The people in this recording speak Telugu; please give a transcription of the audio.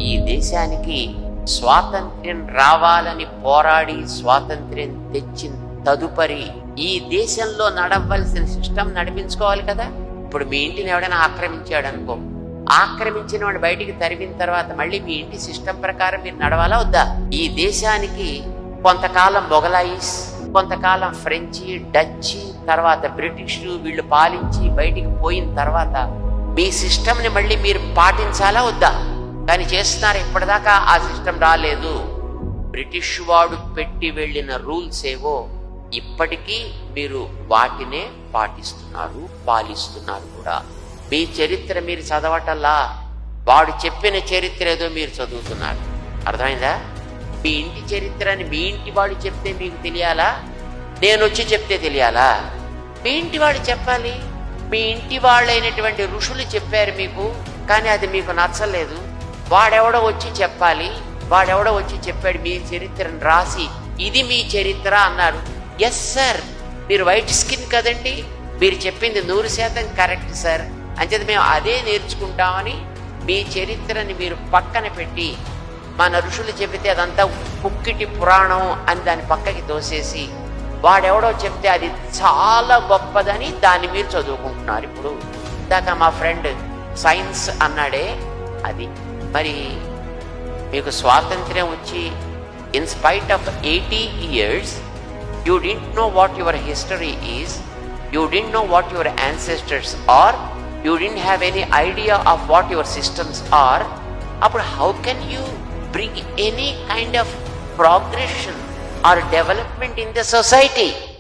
ఈ దేశానికి స్వాతంత్ర్యం రావాలని పోరాడి స్వాతంత్ర్యం తెచ్చిన తదుపరి ఈ దేశంలో నడవలసిన సిస్టమ్ నడిపించుకోవాలి కదా. ఇప్పుడు మీ ఇంటిని ఎవడైనా ఆక్రమించాడు అనుకో, ఆక్రమించిన వాడు బయటికి తరిమిన తర్వాత మళ్ళీ మీ ఇంటి సిస్టమ్ ప్రకారం మీరు నడవాలా వద్దా? ఈ దేశానికి కొంతకాలం మొఘలాయిస్, కొంతకాలం ఫ్రెంచి, డచ్చి, తర్వాత బ్రిటిష్ వీళ్ళు పాలించి బయటికి పోయిన తర్వాత మీ సిస్టమ్ని మళ్ళీ మీరు పాటించాలా వద్దా? కానీ చేస్తున్నారు. ఇప్పటిదాకా ఆ సిస్టమ్ రాలేదు. బ్రిటిష్ వాడు పెట్టి వెళ్ళిన రూల్స్ ఏవో ఇప్పటికీ మీరు వాటినే పాటిస్తున్నారు, పాలిస్తున్నారు కూడా. మీ చరిత్ర మీరు చదవటల్లా, వాడు చెప్పిన చరిత్ర ఏదో మీరు చదువుతున్నారు. అర్థమైందా? మీ ఇంటి చరిత్ర అని మీ ఇంటి వాడు చెప్తే మీకు తెలియాలా? నేను వచ్చి చెప్తే తెలియాలా? మీ ఇంటి వాడు చెప్పాలి. మీ ఇంటి వాళ్ళైనటువంటి ఋషులు చెప్పారు మీకు, కానీ అది మీకు నచ్చలేదు. వాడెవడో వచ్చి చెప్పాలి. వాడెవడో వచ్చి చెప్పాడు మీ చరిత్రను రాసి ఇది మీ చరిత్ర అన్నారు. ఎస్ సార్, మీరు వైట్ స్కిన్ కదండి, మీరు చెప్పింది 100% కరెక్ట్ సార్, అంచేత మేము అదే నేర్చుకుంటామని మీ చరిత్రని మీరు పక్కన పెట్టి మన ఋషులు చెబితే అదంతా పుక్కిటి పురాణం అని దాన్ని పక్కకి తోసేసి వాడెవడో చెప్తే అది చాలా గొప్పదని దాన్ని మీరు చదువుకుంటున్నారు. ఇప్పుడు ఇందాక మా ఫ్రెండ్ సైన్స్ అన్నాడే అది. మరి మీకు స్వాతంత్ర్యం వచ్చి in spite of 80 years you didn't know what your history is, you didn't know what your ancestors are, you didn't have any idea of what your systems are. Appudu how can you bring any kind of progression or development in the society?